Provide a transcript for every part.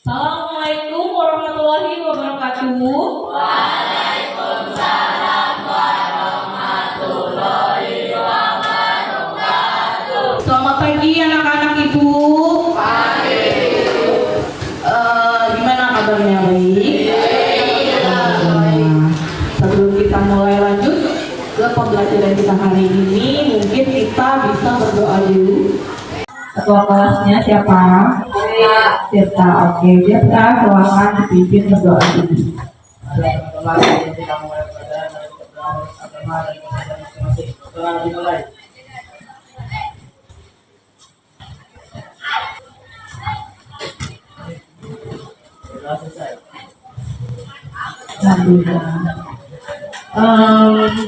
Assalamualaikum warahmatullahi wabarakatuh. Waalaikumsalam warahmatullahi wabarakatuh. Selamat pagi anak-anak ibu. Pagi. Gimana kabarnya, baik? Sebelum kita mulai lanjut ke pembelajaran kita hari ini, mungkin kita bisa berdoa dulu. Ketua kelasnya siapa? Tirta. Oke, Tirta, silakan dipimpin berdoa dulu.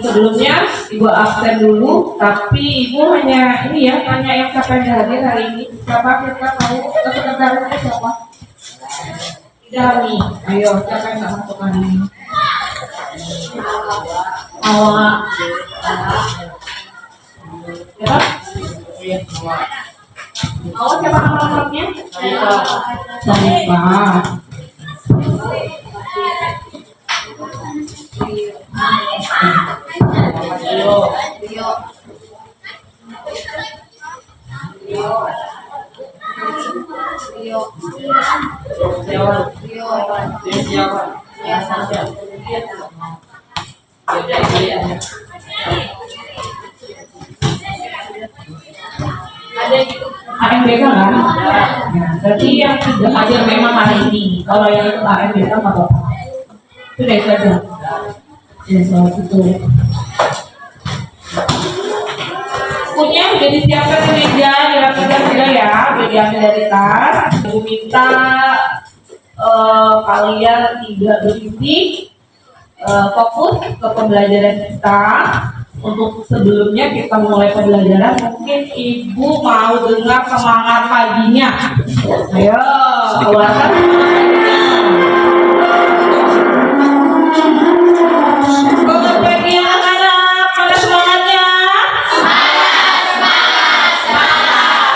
Sebelumnya ibu absen dulu, tapi ibu hanya ini ya, tanya yang siapa yang hadir hari ini. Siapa kita tahu sekretarisnya siapa? Idami. Ayo, siapa yang nggak masuk hari ini? Awak. Siapa? Awak siapa nama lengkapnya? Sanifa. AMBK kan? Ya, berarti yang sudah hadir memang hari ini. Kalau yang itu AMBK nggak apa-apa. Sudah itu aja. Ya, soal itu. Punya sudah disiapkan di meja, dirapikan sudah ya, sudah diambil dari tas. Ibu minta kalian tidak berisik, fokus ke pembelajaran kita. Untuk sebelumnya kita mulai pembelajaran, mungkin ibu mau dengar semangat paginya. Ayo, keluarkan semangat paginya. Selamat pagi anak-anak, mana semangatnya?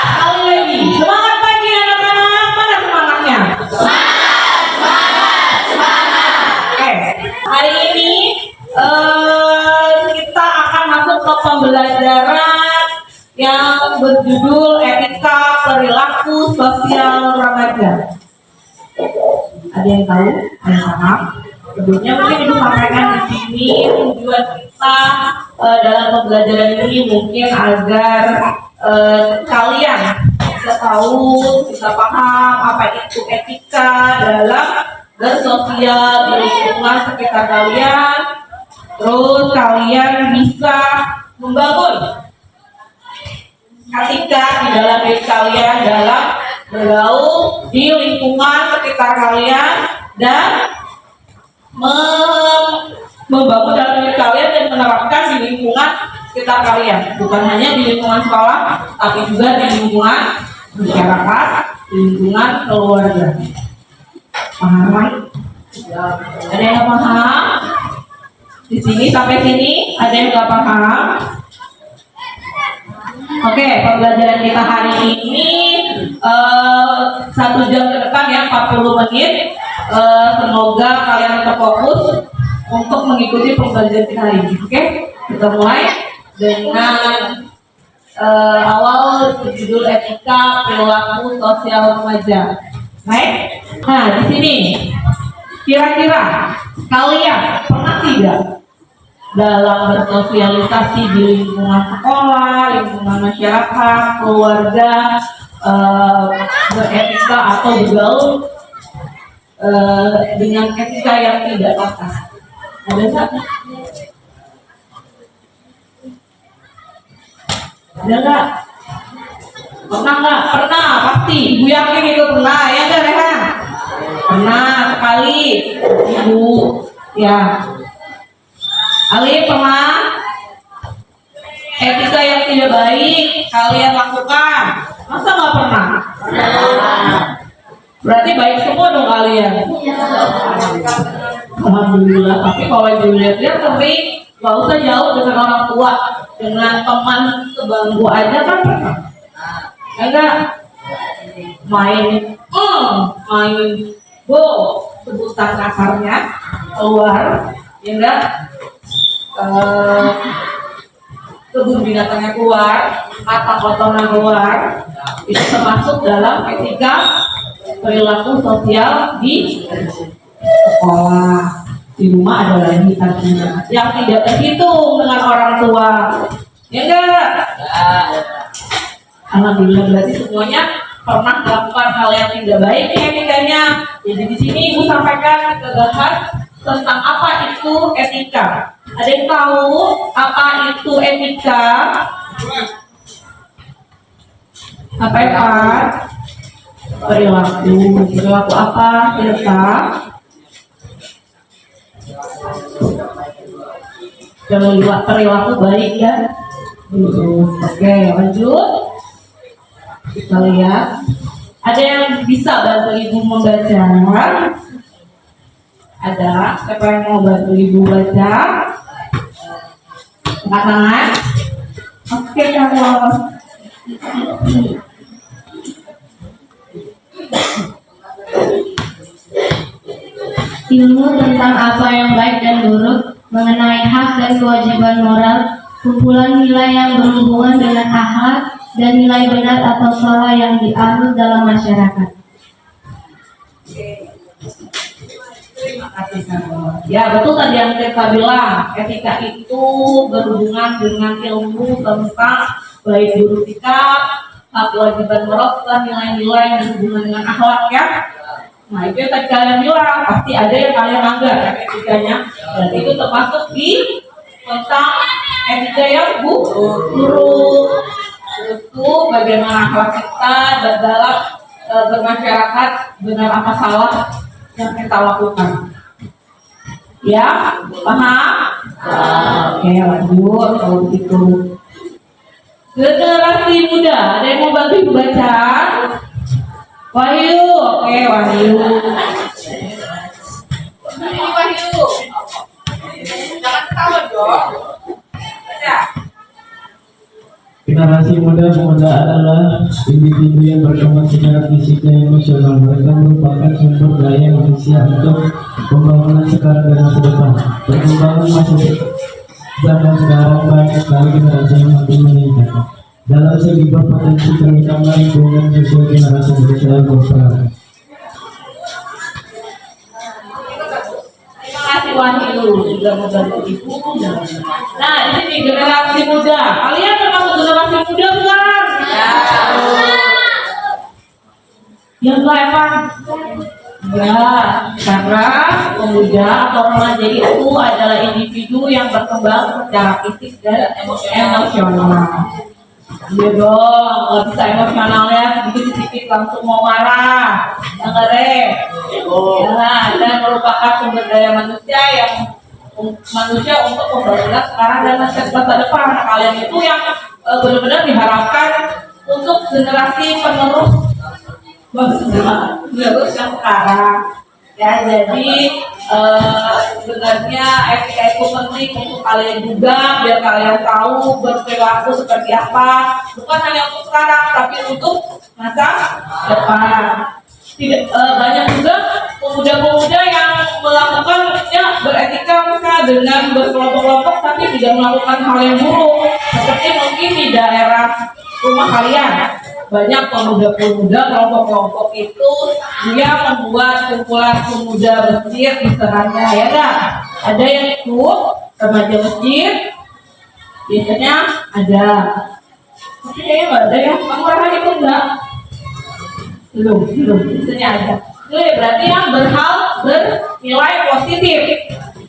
Sekali lagi, semangat pagi anak-anak, mana semangatnya? Oke, hari ini kita akan masuk ke pembelajaran yang berjudul etika perilaku sosial remaja. Ada yang tahu? Ada yang paham? Sebelumnya mungkin ibu sampaikan di sini tujuan kita dalam pembelajaran ini mungkin agar kalian bisa tahu, bisa paham apa itu etika dalam bersosial di lingkungan sekitar kalian. Terus kalian bisa membangun etika di dalam diri kalian dalam bergaul di lingkungan sekitar kalian dan membangun dalam diri kalian dan menerapkan di lingkungan sekitar kalian, bukan hanya di lingkungan sekolah, tapi juga di lingkungan masyarakat, di lingkungan keluarga. Paham? Ada yang nggak paham? Di sini sampai sini ada yang nggak paham? Oke, pembelajaran kita hari ini 1 jam ke depan ya, 40 menit. Semoga kalian tetap fokus untuk mengikuti pembelajaran kita hari ini. Oke, kita mulai dengan awal judul etika perilaku sosial remaja. Baik. Nah, di sini kira-kira kalian pernah tidak dalam bersosialisasi di lingkungan sekolah, lingkungan masyarakat, keluarga, beretika atau bergaul dengan etika yang tidak pantas? Ada nggak? Ada nggak? Pernah nggak? Pernah, pasti. Ibu yakin itu pernah, ya nggak Rehan? Pernah sekali, ibu. Ya. Ali pernah etika yang tidak baik kalian lakukan? Masa nggak pernah? Berarti baik semua dong kalian. Alhamdulillah. Tapi kalau dilihat-lihat sering, nggak usah jauh dengan orang tua, dengan teman sebangku aja kan pernah. Enggak? main go, sebutan kasarnya keluar, ya enggak? Kebun binatangnya keluar, kata kotoran keluar, itu termasuk dalam etika perilaku sosial di sekolah. Di rumah ada lagi artinya yang tidak terhitung dengan orang tua, ya enggak? Alhamdulillah, berarti semuanya pernah melakukan hal yang tidak baik etikanya. Jadi di sini Ibu sampaikan bahas tentang apa itu etika. Ada yang tahu apa itu etika? Apa ya Pak? Perilaku apa? Perilaku baik ya. Oke, lanjut. Kita lihat. Ada yang bisa bantu Ibu membaca? Ada? Siapa yang mau bantu Ibu baca? Angkat tangan. Oke, Carlos. Ilmu tentang apa yang baik dan buruk, mengenai hak dan kewajiban moral, kumpulan nilai yang berhubungan dengan akhlak dan nilai benar atau salah yang dianut dalam masyarakat. Terima kasih Carlos. Ya betul tadi yang kita bilang, etika itu berhubungan dengan ilmu tentang baik buruk sikap, hak kewajiban moral, dan nilai-nilai yang berhubungan dengan akhlak ya. Nah itu yang tadi kalian bilang, pasti ada yang kalian anggap ya etikanya, dan itu termasuk di tentang etika yang buruk. Itu bagaimana akhlak kita dalam bermasyarakat, benar apa salah yang kita lakukan. Ya, paham? Oke, lanjut kalau begitu. Generasi muda, ada yang mau bantu baca? Wahyu, oke Wahyu. Ini Wahyu. Jangan ketawa dong. Baca. Generasi muda adalah individu yang berkembang secara fisik dan emosional. Mereka merupakan sumber daya manusia untuk pembangunan sekarang dan masa depan. Perkembangan masa zaman sekarang banyak sekali generasi yang makin meningkat. Dalam segi berpotensi terutama lingkungan sosial generasi muda saya berperan. Terima kasih Wahyu juga membantu Ibu. Nah ini nih generasi muda. Kalian termasuk generasi muda bukan? Ya. Yang kelihatan. Ya, karena pemuda atau remaja itu adalah individu yang berkembang secara fisik dan emosional. Iya dong, nggak bisa emosionalnya sedikit-sedikit langsung mau marah, dengerin. Ya, dan merupakan sumber daya manusia untuk pembangunan sekarang dan masa depan. Kalian itu yang benar-benar diharapkan untuk generasi penerus yang sekarang. Ya, jadi sebenarnya etika itu penting untuk kalian juga, biar kalian tahu berperilaku seperti apa, bukan hanya untuk sekarang, tapi untuk masa depan. Tidak banyak juga pemuda-pemuda yang melakukannya beretika misalnya dengan berkelompok-kelompok, tapi tidak melakukan hal yang buruk, seperti mungkin di daerah rumah kalian. Banyak pemuda-pemuda kelompok-kelompok itu dia membuat kumpulan pemuda masjid misalnya, ya enggak? Ada yang ikut remaja masjid, biasanya ada. Tapi kayaknya nggak ada ya, kamu pernah ikut nggak? Belum, biasanya ada. Oke, berarti yang bernilai positif.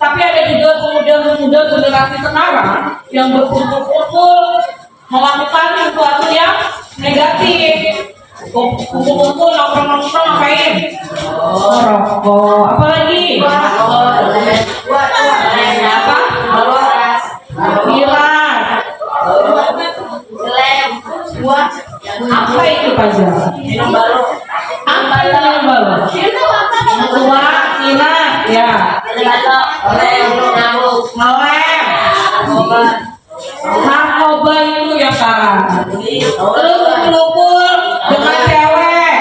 Tapi ada juga pemuda-pemuda generasi sekarang yang berkumpul-kumpul melakukan sesuatu yang negatif. Kumpul-kumpul nongkrong-nongkrong ngapain? Rokok. Apa lagi? Apa? Bilas. Apa itu Paja? Minum baru. Apa itu minum baru? Tua, minat, ya. Ngelem. Narkoba itu ya kan. Terus kumpul dengan cewek.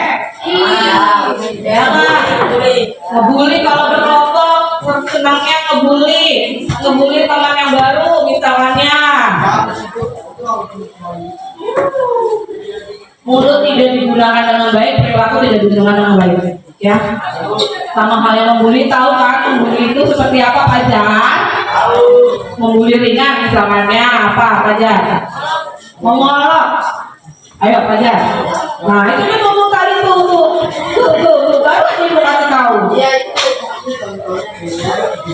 Ngebully kalau berkelompok, senangnya ngebully teman yang baru misalnya. Mulut tidak digunakan dengan baik, perilaku tidak digunakan dengan baik, ya. Sama hal yang membuli, tahu kan membuli itu seperti apa, Fajar? Membuli ringan misalnya apa, Fajar? Mengolok. Ayo, Fajar. Nah, itu kan ngomong tadi tuh, baru aja ibu kasih tahu.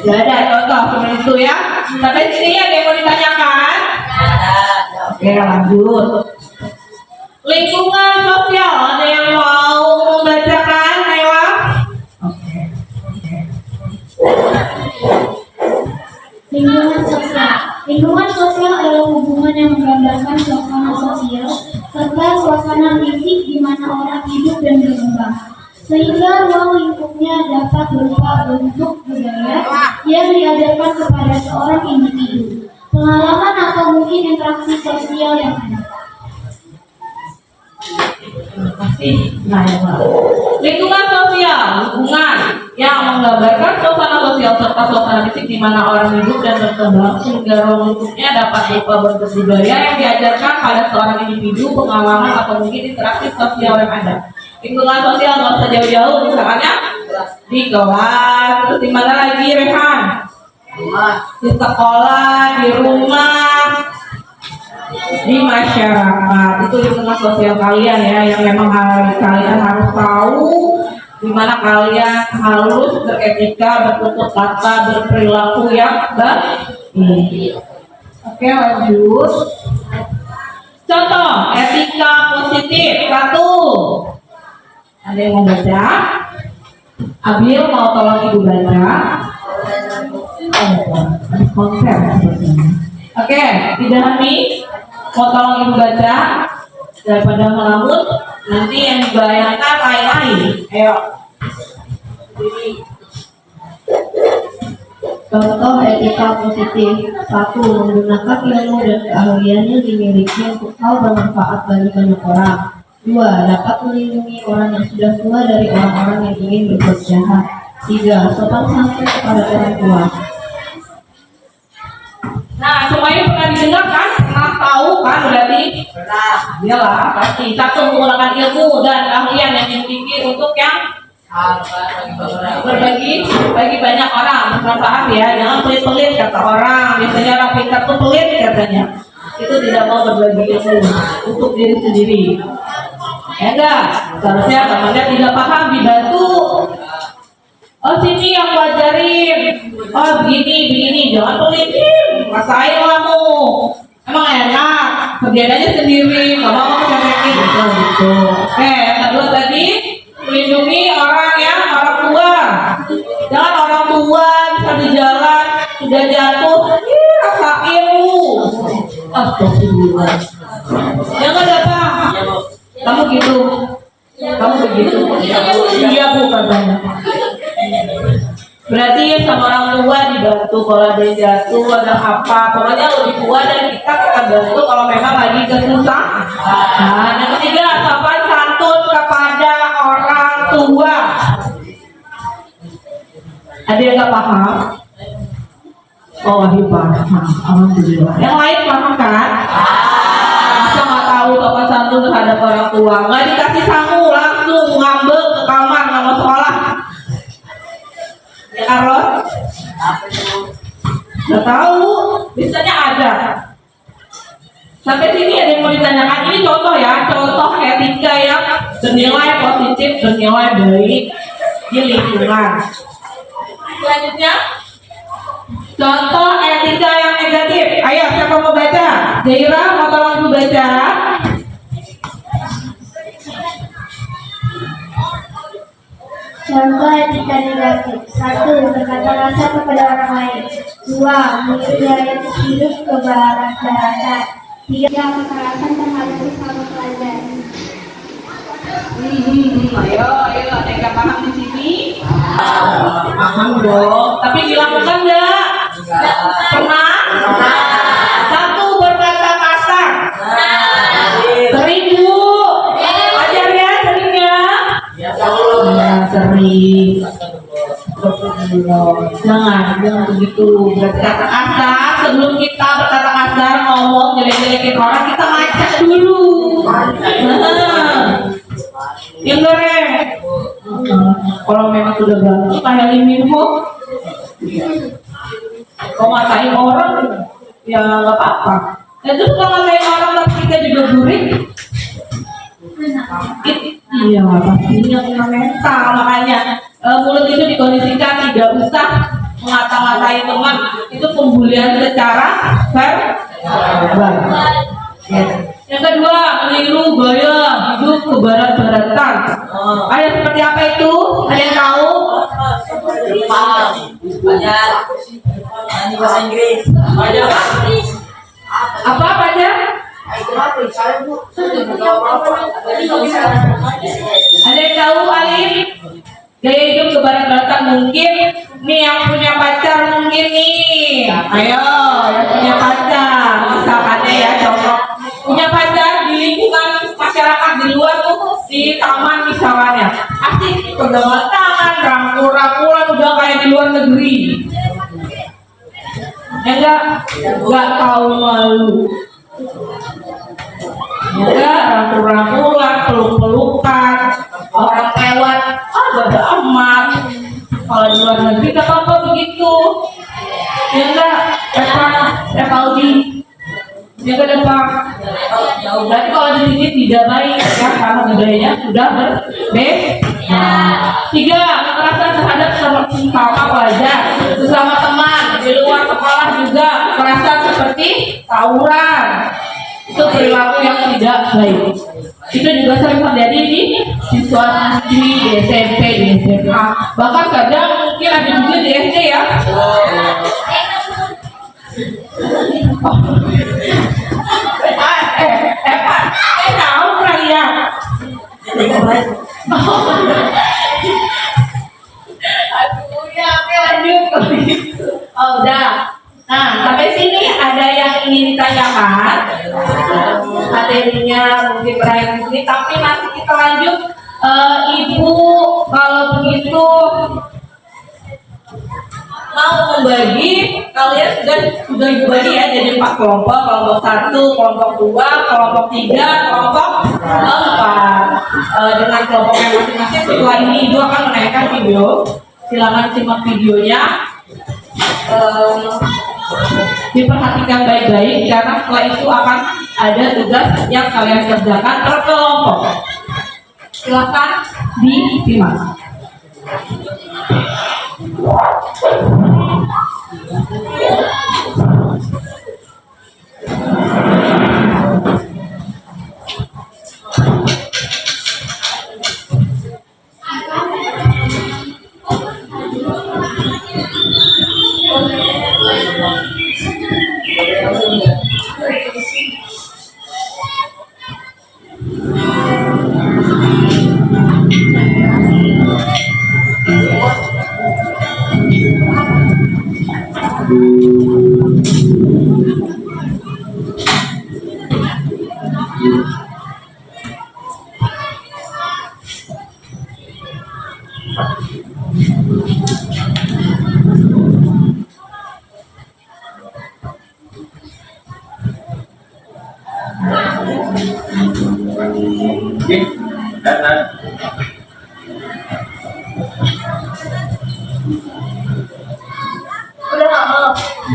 Ya ada contoh seperti itu ya. Sampai sini ada yang mau ditanyakan? Oke, lanjut. Lingkungan sosial, ada yang mau membacakan, Nailah? Oke. Lingkungan sosial. Lingkungan sosial adalah hubungan yang menggambarkan suasana sosial serta suasana fisik di mana orang hidup dan berkembang. Sehingga ruang lingkupnya dapat berupa bentuk budaya yang diajarkan kepada seorang individu, pengalaman atau mungkin interaksi sosial yang ada. Terima kasih. Lingkungan sosial, lingkungan yang menggambarkan suasana sosial serta suasana fisik di mana orang hidup dan berkembang sehingga ruang lingkupnya dapat berupa bentuk budaya yang diajarkan pada seorang individu, pengalaman atau mungkin interaksi sosial yang ada. Lingkungan sosial nggak usah jauh-jauh, misalnya di kelas, terus di mana lagi, Rehan? Di sekolah, di rumah, di masyarakat. Itu lingkungan sosial kalian ya, yang memang kalian harus tahu di mana kalian harus beretika, bertutur kata, berperilaku yang baik. Oke, lanjut. Contoh etika positif 1. Ada yang mau baca? Abil mau tolong ibu baca? Konser sepertinya. Oke, tidak Hani mau tolong ibu baca daripada melamun, nanti yang dibayangkan lain-lain. Ayo. Contoh etika positif 1. Menggunakan ilmu dan keahlian yang dimiliki untuk hal bermanfaat bagi banyak orang. 2. Dapat melindungi orang yang sudah tua dari orang-orang yang ingin berbuat jahat. 3. Sopan santun kepada orang tua. Nah, semuanya pernah didengar kan? Pernah tahu kan berarti? Pernah. Iyalah, pasti. 1. Menggunakan ilmu dan keahlian yang dimiliki untuk yang berbagi bagi banyak orang, bermanfaat ya. Jangan pelit-pelit kata orang. Biasanya orang pintar tuh pelit katanya. Itu tidak mau berbagi ilmu untuk diri sendiri. Ya enggak? Seharusnya temannya tidak paham dibantu. Oh sini yang ajarin. Oh begini, jangan pelitin. Rasain kamu. Emang enak. Kerjain aja sendiri. Kalau mau ngecekin gitu. Oke, yang kedua tadi melindungi orang tua. Jangan orang tua bisa di jalan sudah jatuh, rasain lu. Astagfirullah. Jangan datang. Kamu gitu. Kamu begitu. Iya bu katanya. Berarti sama orang tua dibantu kalau ada yang jatuh, ada apa. Pokoknya lebih tua dari kita bantu kalau memang lagi kesusahan. Nah, yang ketiga, sopan santun kepada orang tua. Ada yang nggak paham? Oh, wahyu paham. Alhamdulillah. Yang lain paham kan? Masa nggak tahu sopan santun terhadap orang tua? Nggak dikasih sangu, langsung ngambek ke kamar, nggak mau sekolah. Ya Carlos? Nggak tahu. Biasanya ada. Sampai sini ada yang mau ditanyakan. Ini contoh ya, contoh etika yang bernilai positif, bernilai baik di lingkungan. Selanjutnya, contoh etika yang negatif. Ayo, siapa mau baca? Zaira, mau tolong ibu baca? Contoh etika negatif 1. Berkata kasar kepada orang lain. 2. Meniru gaya hidup ke barat-baratan. 3. Kekerasan terhadap sesama pelajar. Ayo, ada yang gak paham di sini? Paham dong. Tapi dilakukan nggak? Pernah? 1. Berkata kasar. Sering bu. Ajar ya, sering ya. Ya, sering. mari. Jangan begitu berkata kasar. Sebelum kita berkata kasar, ngomong jelek-jelekin orang, kita ngacak dulu. Yang goreng. Kalau memang sudah berani, kayak Liminho, kalau ngatain orang, ya nggak apa-apa. Dan terus kalau ngatain orang tapi kita juga gurih, iya pastinya kena mental. Makanya mulut itu dikondisikan tidak usah mengata-ngatai teman, itu pembulian secara verbal. Yang kedua, meniru gaya hidup kebarat-baratan. Ada seperti apa itu? Ada yang tahu? Banyak. Ini bahasa Inggris. Banyak. Apa aja? Ada yang tahu, Alif? Gaya hidup kebarat-baratan mungkin nih yang punya pacar mungkin nih. Ayo, yang punya pacar, misalkan ya contoh punya pacar di lingkungan masyarakat di luar tuh di taman misalnya, asik pegangan tangan, rangkul-rangkulan udah kayak di luar negeri. Ya enggak tahu malu. Ya rangkul-rangkulan, peluk-pelukan, orang lewat, bodo amat. Kalau di luar negeri gak apa-apa begitu. Ya enggak, Evaldi. Yang kedua, berarti kalau di sini tidak baik ya, karena budayanya sudah berbeda. Tiga, kekerasan terhadap sesama pelajar, sesama teman di luar sekolah juga kekerasan seperti tawuran. Itu perilaku yang tidak baik. Itu juga sering terjadi di siswa-siswi di SMP, di SMA. Bahkan kadang mungkin ada juga di SD ya. Tahu kalian? Aduh ya, lanjut. Oh udah. Nah sampai sini ada yang ingin ditanyakan? Materinya mungkin berakhir di sini, tapi masih kita lanjut. Ibu kalau begitu mau membagi, kalian sudah ibu bagi ya jadi 4 kelompok, kelompok 1, kelompok 2, kelompok 3, kelompok 4. Dengan kelompoknya masing-masing. Setelah ini ibu akan menaikkan video, silakan simak videonya. Diperhatikan baik-baik karena setelah itu akan ada tugas yang kalian kerjakan per kelompok. Silakan disimak.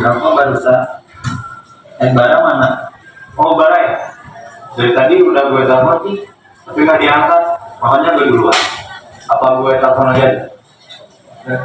Berapa barusan? Yang bara mana? Oh bara ya? Dari tadi udah gue telepon nih, tapi nggak diangkat. Makanya gue duluan. Apa gue telepon aja? Ya.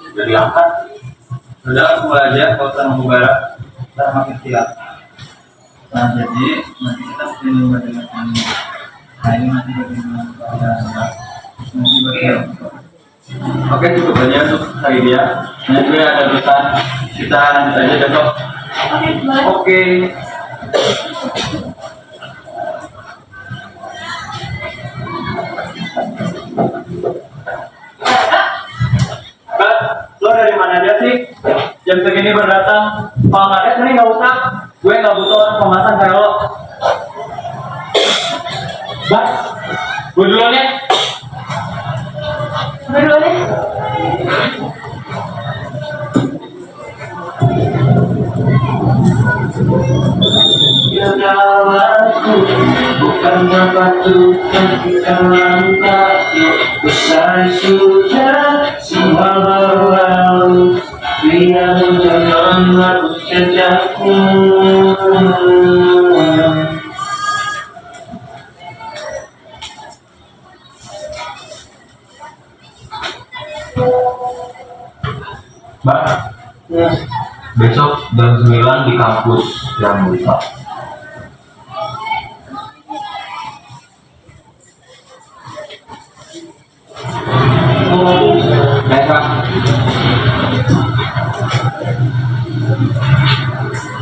Udah diangkat. Udah mulai aja kalau kita mau bara, kita makin siap. Nah jadi nanti kita mesti dengan ini. Nah ini nanti bagaimana nanti bagian. Oke cukup aja untuk hari dia. Ini juga ada tulisan kita lanjut aja besok. Oke, boleh. Oke. Kak, lo dari mana aja sih? Jam segini berdatang. Kalau nggak ada sini nggak usah. Gue nggak butuh orang pemasan kayak lo. Bah, gue duluan ya. Gue dulu deh. Kendalaku bukannya batu tapi kaki besar sudah semua berlalu biar jangan harus jejakmu. Mbak, besok jam 9 di kampus yang buka. Baik, Kak.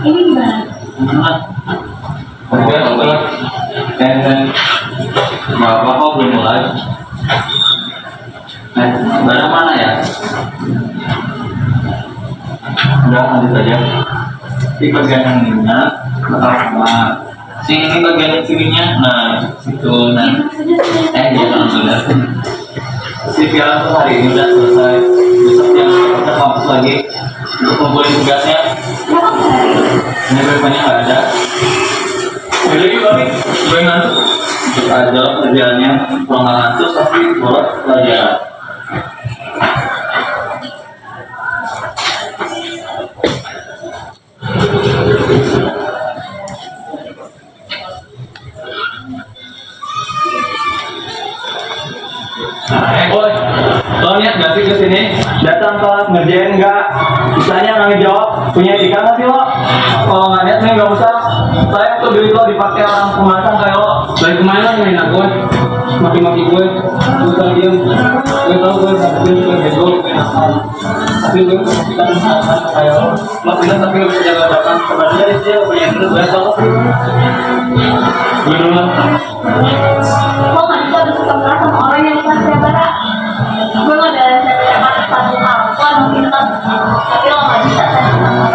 Ini gimana? Oke, oke. Dan nggak apa-apa belum mulai. Barang mana ya? Udah lanjut aja. Di bagian yang ininya sama sing ini bagian kirinya. Nah, situ nah. Jangan sudah. Si piala tuh hari ini udah selesai. Besok yang kita kampus lagi untuk kumpulin tugasnya. Ini banyak nggak ada. Jadi kami gue ngantuk. Terus aja kerjaannya kalau nggak ngantuk tapi boros pelajaran. Boy, lo lihat gak sih kesini? Datang kelas ngerjain nggak? Bisanya nggak ngejawab? Punya etika nggak sih lo? Kalau nggak lihat nih nggak usah. Saya tuh duit lo dipakai orang pemasan kayak lo. Dari kemarin lo ngelain aku, maki-maki gue, susah diem. Gue tau gue nggak bego, tapi gue kita pemasan kayak lo. Lo bilang tapi lo bisa jaga belakang. Sebenarnya dia punya itu gue tau. Gue dulu. Lo nggak bisa bersuka sama orang yang bukan saudara. Gue nggak ada siapa satu hal. Lo emang pintar, tapi lo nggak bisa sama orang.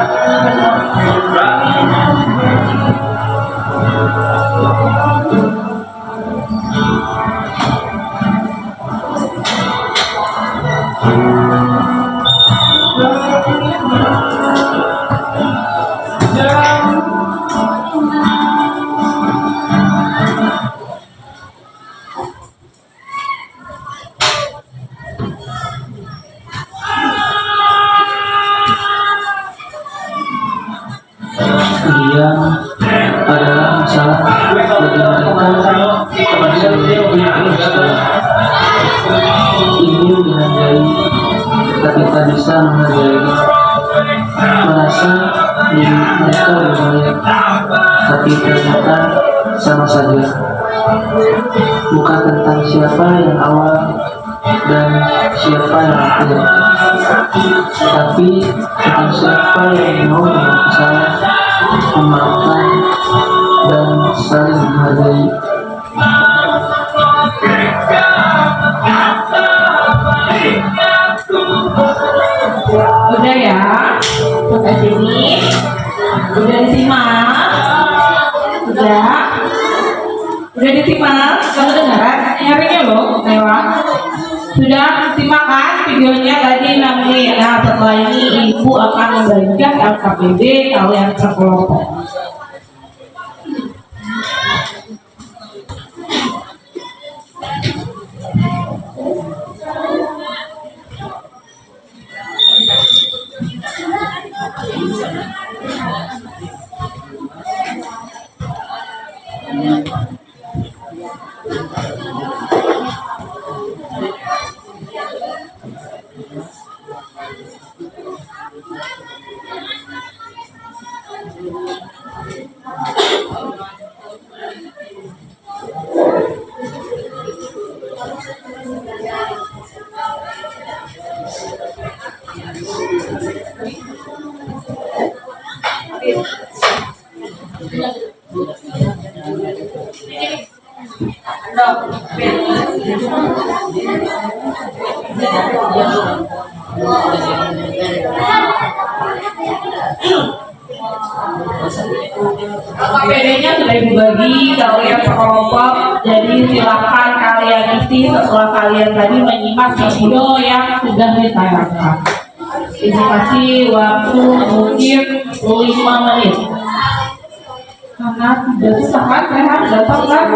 Dia adalah masalah bagi mereka ingin dihargai tapi tak bisa menghargai, merasa diri mereka lebih baik tapi ternyata sama saja. Bukan tentang siapa yang awal dan siapa yang akhir, tapi tentang siapa yang mau berusaha memaafkan dan saling menghargai. Udah ya, sampai sini. Udah disimak. Udah disimak. Kamu dengar nyarinya loh, lewat. Sudah simak kan videonya tadi 6 menit. Nah, setelah ini ibu akan membagikan LKPD kalian sekelompok. KPD-nya sudah dibagi kalian kelompok, jadi silakan kalian isi setelah kalian tadi menyimak video yang sudah ditayangkan. Ini kasih waktu mungkin 5 menit. Karena tidak susah kan, Rehan? Datang kan?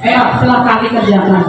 Ayo, silakan dikerjakan.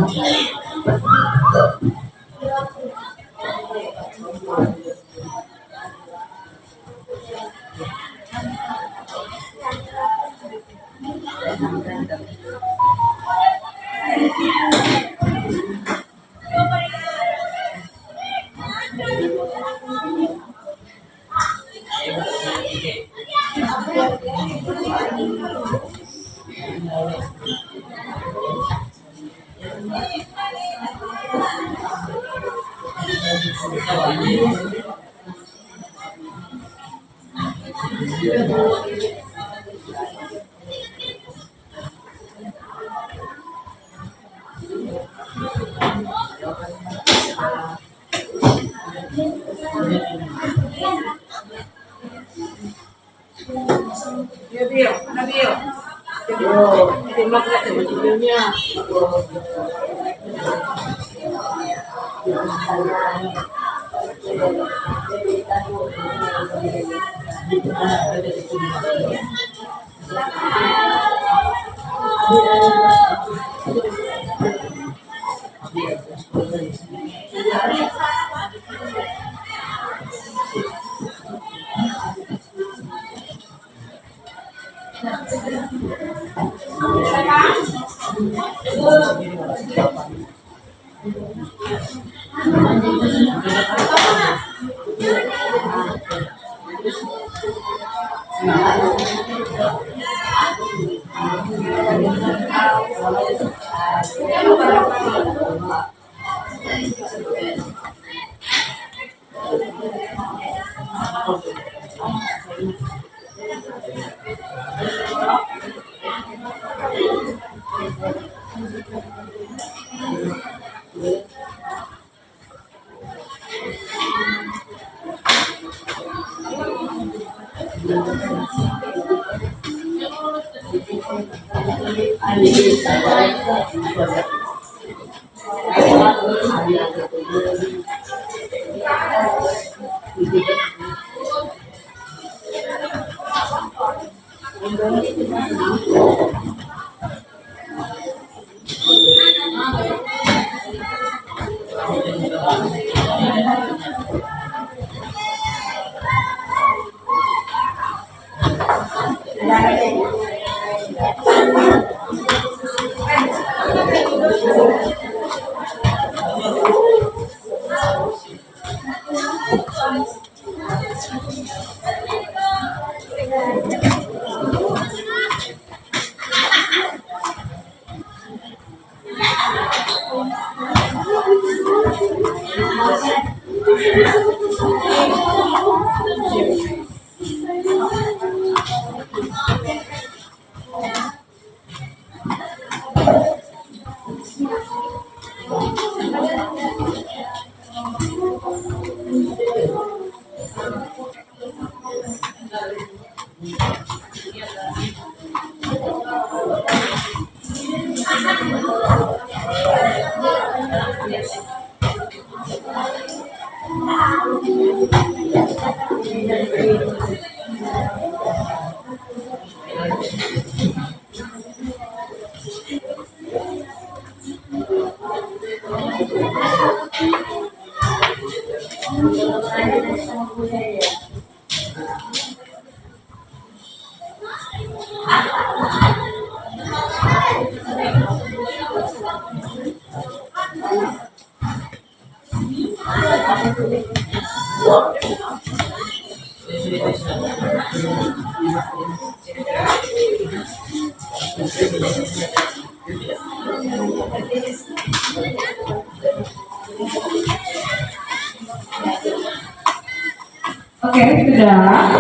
Oke, sudah.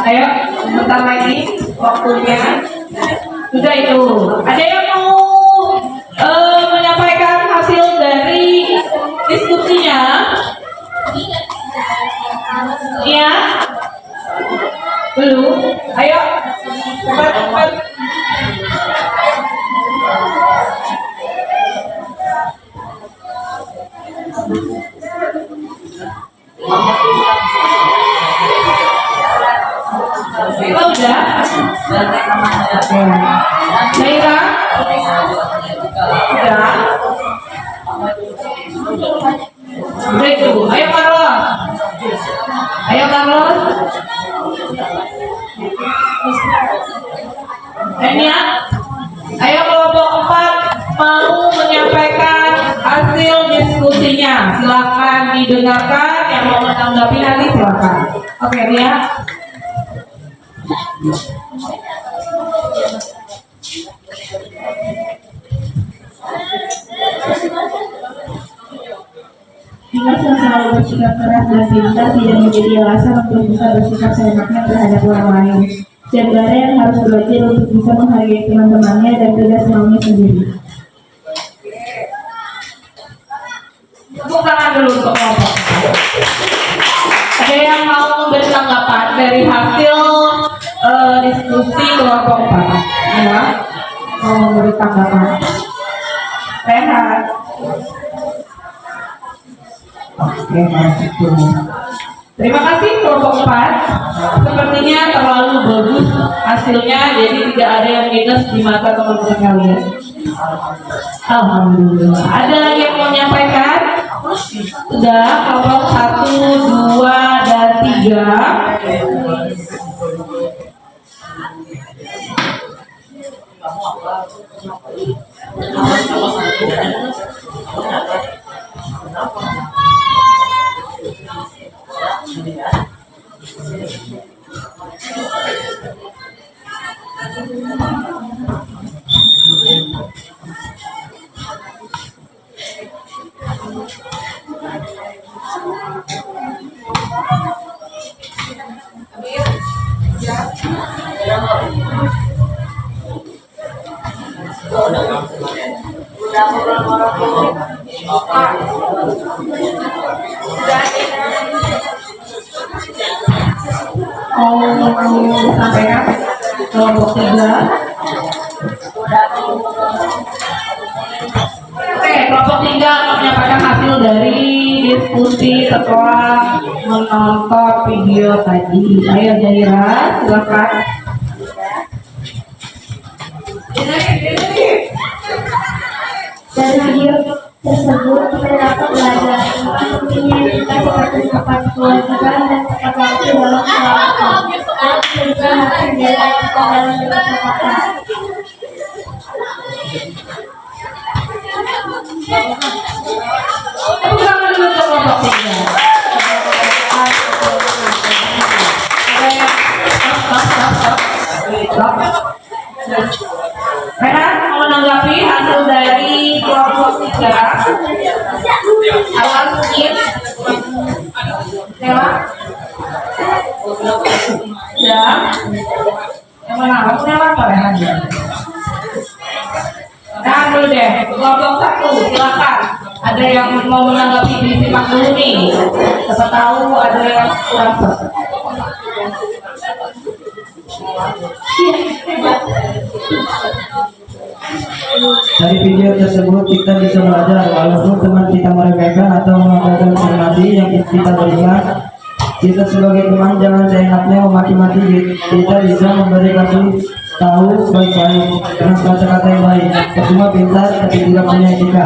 Ayo, bentar lagi waktunya. Sudah itu. Ada yang mau menyampaikan hasil dari diskusinya? Iya? Belum? Ayo, cepat. Itu udah? Zaira? Udah? Udah itu. Ayo Carlos. Enia? Ayo kelompok 4 mau menyampaikan hasil diskusinya. Silakan didengarkan. Yang mau menanggapi nanti silakan. Oke, Nia. Kita selalu bersikap keras dan pintar tidak menjadi alasan untuk bisa bersikap seenaknya terhadap orang lain. Jagara yang harus belajar untuk bisa menghargai teman-temannya dan tidak semaunya sendiri. Tepuk tangan dulu untuk kelompok. Ada yang mau memberi tanggapan dari hasil diskusi kelompok 4? Ya, mau memberi tanggapan. Sehat. Oke, gitu. Terima kasih kelompok 4. Sepertinya terlalu bagus hasilnya, jadi tidak ada yang minus di mata teman-teman kalian. Alhamdulillah. Ada lagi yang mau menyampaikan? Sudah, kelompok 1, 2, dan 3. Sampaikan kelompok 3. Oke, kelompok 3 menyampaikan hasil dari diskusi setelah menonton video tadi. Ayo Zaira, silakan. Dari video tersebut kita dapat belajar tentang pentingnya kita seperti tempat kewajiban dan tepat waktu dalam melakukan dan juga harus menjaga kita dalam berkesempatan. Tepuk tangan dulu untuk kelompok 3. Rehan mau menanggapi hasil dari kelompok 3. Awal mungkin Dewa. Ya. Yang mana? Kamu lewat apa Rehan? Rehan dulu deh. Kelompok 1 silakan. Ada yang mau menanggapi disimak dulu nih. Siapa tahu ada yang kurang sesuai. Dari video tersebut kita bisa belajar walaupun teman kita meremehkan atau mengabaikan informasi yang kita berikan, kita sebagai teman jangan seenaknya memaki-maki. Kita bisa memberi kasih tahu baik-baik dengan kata-kata yang baik. Cuma pintar tapi tidak punya etika.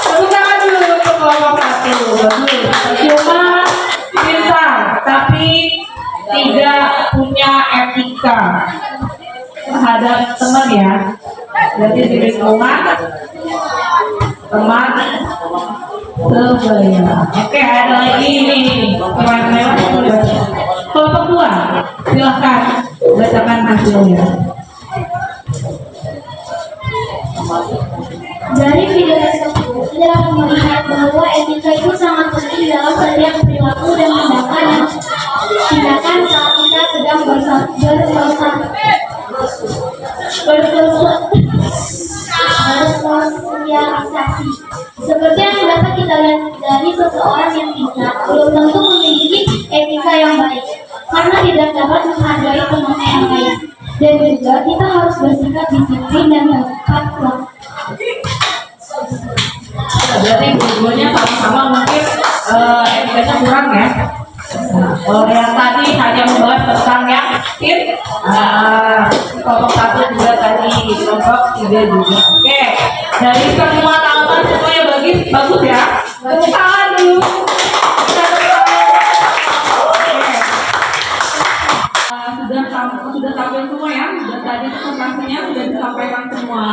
Tepuk tangan dulu untuk kelompok 1. Bagus. Cuma pintar tapi tidak punya etika terhadap teman ya. Jadi di lingkungan teman sebaya. Oke, ada lagi nih lewat kelompok 2. Silahkan bacakan hasilnya. Dari video tersebut kita dapat melihat bahwa etika itu sangat penting dalam setiap perilaku dan tindakan yang tindakan saat kita sedang bersosialisasi. Seperti yang dapat kita lihat dari seseorang yang bijak, belum tentu memiliki etika yang baik, karena tidak dapat menghargai temannya yang baik. Dan juga kita harus bersikap disiplin dan tepat waktu. Berarti dua-duanya sama-sama mungkin etikanya kurang ya. Kalau yang tadi hanya membahas tentang yang kelompok satu juga tadi, kelompok tiga juga. Oke, dari semua tanggapan semuanya bagus ya. Tepuk tangan dulu. Kita tepuk tangan. Oke. Sudah tampil semua ya. Sudah tadi presentasinya sudah disampaikan semua.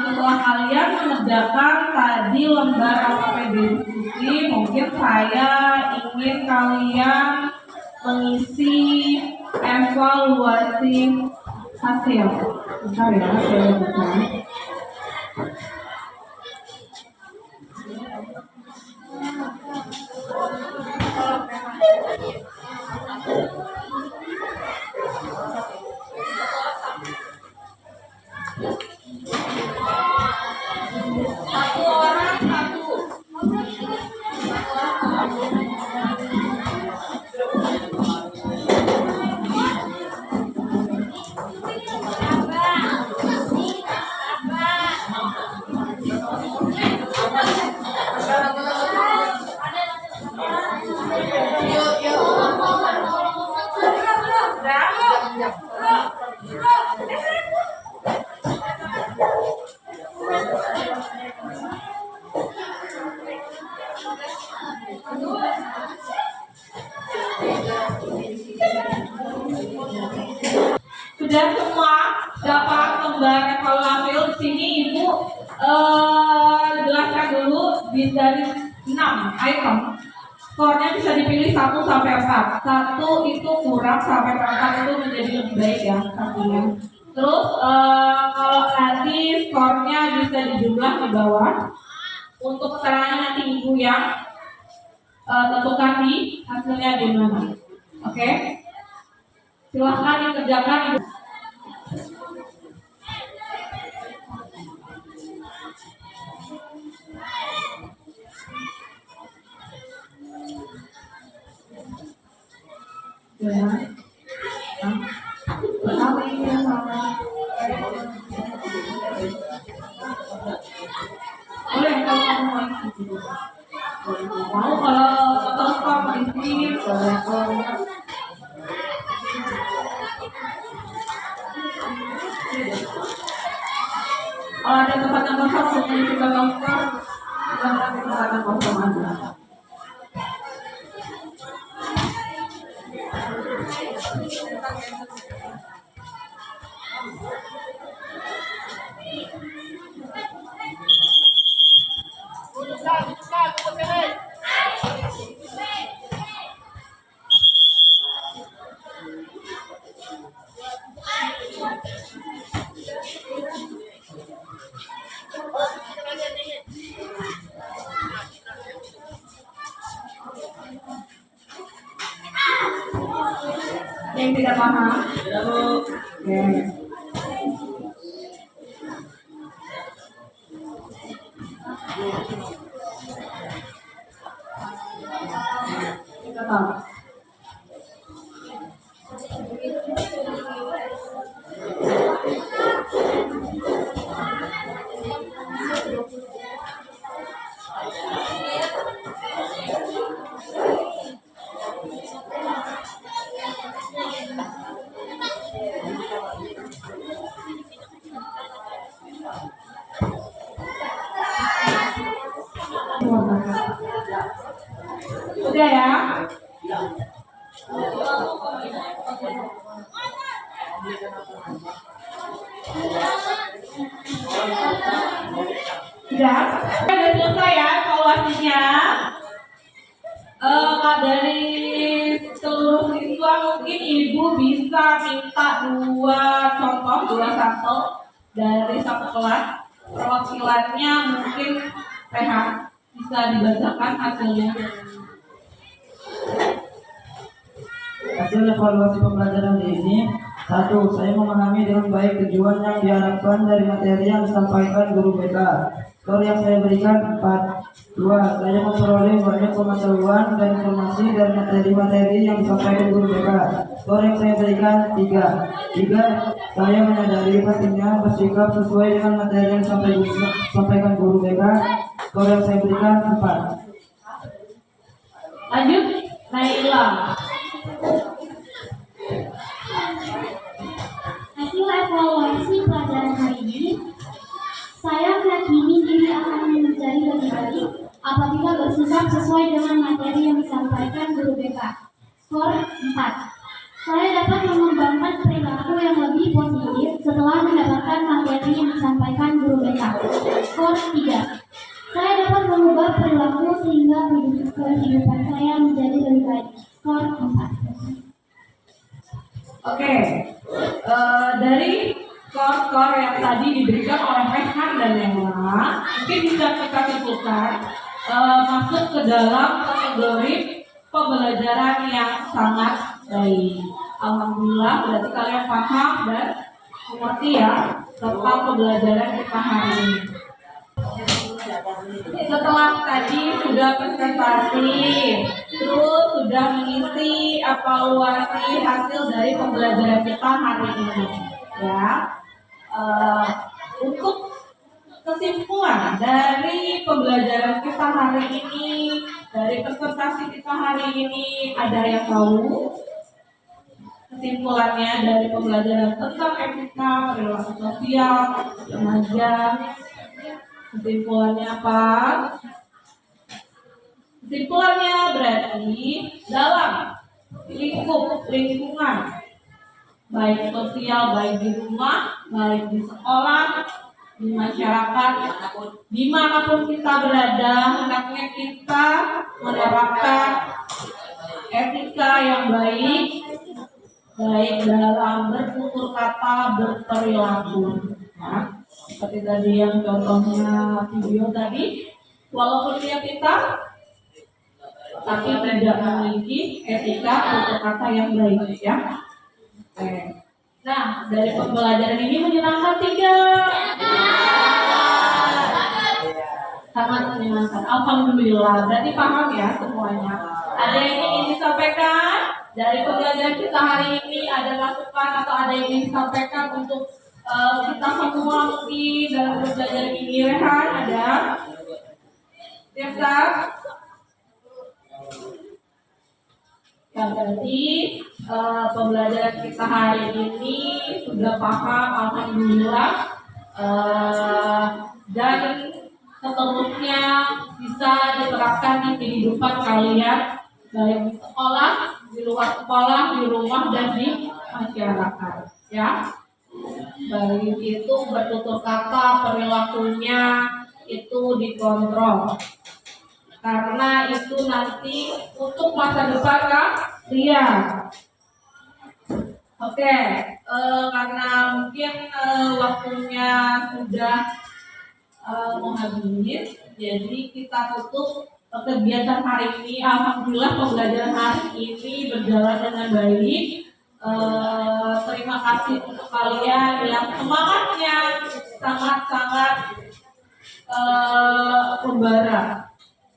Setelah kalian mengerjakan tadi lembar AKP diskusi, mungkin saya ingin kalian mengisi evaluasi hasil. Bentar ya, saya buka. Satu orang satu. Sudah semua dapat lembar evaluasi di sini Ibu jelaskan dulu dari 6 item. Skornya bisa dipilih 1 sampai 4. 1 itu kurang sampai 4 itu menjadi lebih baik ya artinya. Terus kalau nanti skornya bisa dijumlah di bawah. Untuk caranya nanti Ibu yang tentukan di hasilnya di mana. Oke? Silahkan dikerjakan Ibu. Boleh kalau kamu mau isi. Mau kalau total skor mau isi, boleh. Kalau ada tempat yang kosong untuk mengisi total skor, silahkan di tempat yang kosong aja. Yang tidak paham? Oke. Kita tahu. Sudah ya? Sudah? Sudah selesai ya evaluasinya. Dari seluruh siswa mungkin Ibu bisa minta 2 contoh, 2 sampel dari satu kelas. Perwakilannya mungkin PH bisa dibacakan hasilnya. Hasil evaluasi pembelajaran ini, 1. Saya memahami dengan baik tujuan yang diharapkan dari materi yang disampaikan guru BK. Skor yang saya berikan 4. 2. Saya memperoleh banyak pengetahuan dan informasi dari materi-materi yang disampaikan guru BK. Skor yang saya berikan 3. 3. Saya menyadari pentingnya bersikap sesuai dengan materi yang disampaikan guru BK. Skor yang saya berikan 4. Lanjut, Naila. Hasil evaluasi pelajaran hari ini, saya meyakini diri akan menjadi lebih baik apabila bersikap sesuai dengan materi yang disampaikan guru BK. Skor 4. Saya dapat mengembangkan perilaku yang lebih positif setelah mendapatkan materi yang disampaikan guru BK. Skor 3. Saya dapat mengubah perilaku sehingga kehidupan saya menjadi lebih baik. Skor 4. Oke, dari skor-skor yang tadi diberikan oleh Rehan dan Nela, mungkin bisa kita simpulkan masuk ke dalam kategori pembelajaran yang sangat baik. Alhamdulillah, berarti kalian paham dan mengerti ya tentang pembelajaran kita hari ini. Setelah tadi sudah presentasi, terus sudah mengisi evaluasi hasil dari pembelajaran kita hari ini, ya. Untuk kesimpulan dari pembelajaran kita hari ini, dari presentasi kita hari ini, ada yang tahu kesimpulannya dari pembelajaran tentang etika, perilaku sosial, remaja? Kesimpulannya apa? Kesimpulannya berarti dalam lingkungan baik sosial, baik di rumah, baik di sekolah, di masyarakat, dimanapun kita berada, hendaknya kita menerapkan etika yang baik, baik dalam bertutur kata, berperilaku. Ya. Seperti tadi yang contohnya video tadi, walaupun dia pintar, tapi tidak memiliki etika atau kata yang baik, ya. Oke. Nah, dari pembelajaran ini menyenangkan tidak? Sangat menyenangkan. Alhamdulillah. Berarti paham ya semuanya. Ada yang ingin disampaikan dari pembelajaran kita hari ini? Ada masukan atau ada yang ingin disampaikan untuk kita semua mungkin dalam pembelajaran ini? Rehan ada? Biasa? Ya, berarti pembelajaran kita hari ini sudah paham, alhamdulillah, dan seterusnya bisa diterapkan di kehidupan kalian, baik di sekolah, di luar sekolah, di rumah, dan di masyarakat, ya. Baik itu bertutur kata, perilakunya itu dikontrol, karena itu nanti untuk masa depan kalian. Oke, karena mungkin waktunya sudah mau habis, jadi kita tutup kegiatan hari ini. Alhamdulillah pembelajaran hari ini berjalan dengan baik. Terima kasih untuk kalian yang semangatnya sangat-sangat membara.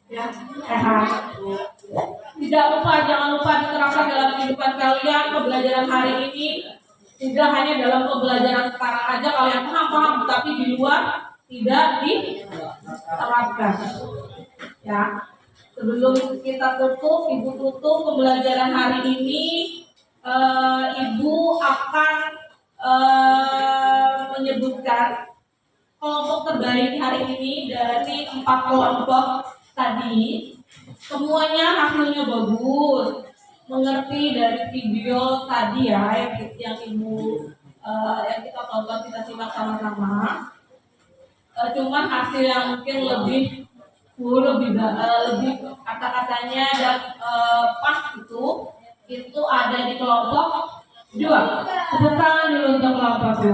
Ya, sehat. Tidak lupa, jangan lupa diterapkan dalam kehidupan kalian. Pembelajaran hari ini tidak hanya dalam pembelajaran sekarang aja kalian paham, tapi di luar tidak diterapkan. Ya, sebelum kita tutup, Ibu tutup pembelajaran hari ini. Ibu akan menyebutkan kelompok terbaik hari ini dari 4 kelompok tadi. Semuanya hasilnya bagus, mengerti dari video tadi ya yang Ibu yang kita tonton, kita simak sama-sama. Cuman hasil yang mungkin lebih kata-katanya dan pas itu ada di kelompok 2. Tepuk tangan dulu untuk kelompok 2.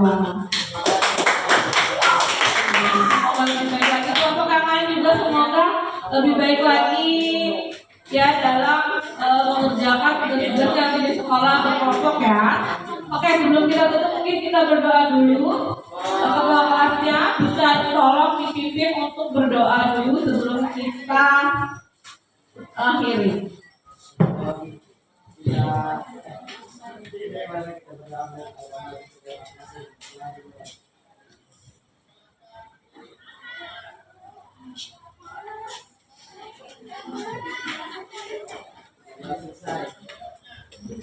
Semoga lebih baik lagi. Kelompok yang lain juga semoga lebih baik lagi. ya dalam mengerjakan tugas-tugas yang di sekolah berkelompok ya. Oke, sebelum kita tutup mungkin kita berdoa dulu. Kepala kelasnya bisa tolong dipimpin untuk berdoa dulu sebelum kita akhiri.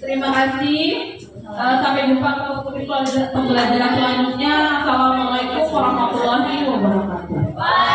Terima kasih. Sampai jumpa untuk pembelajaran selanjutnya. Assalamualaikum warahmatullahi wabarakatuh.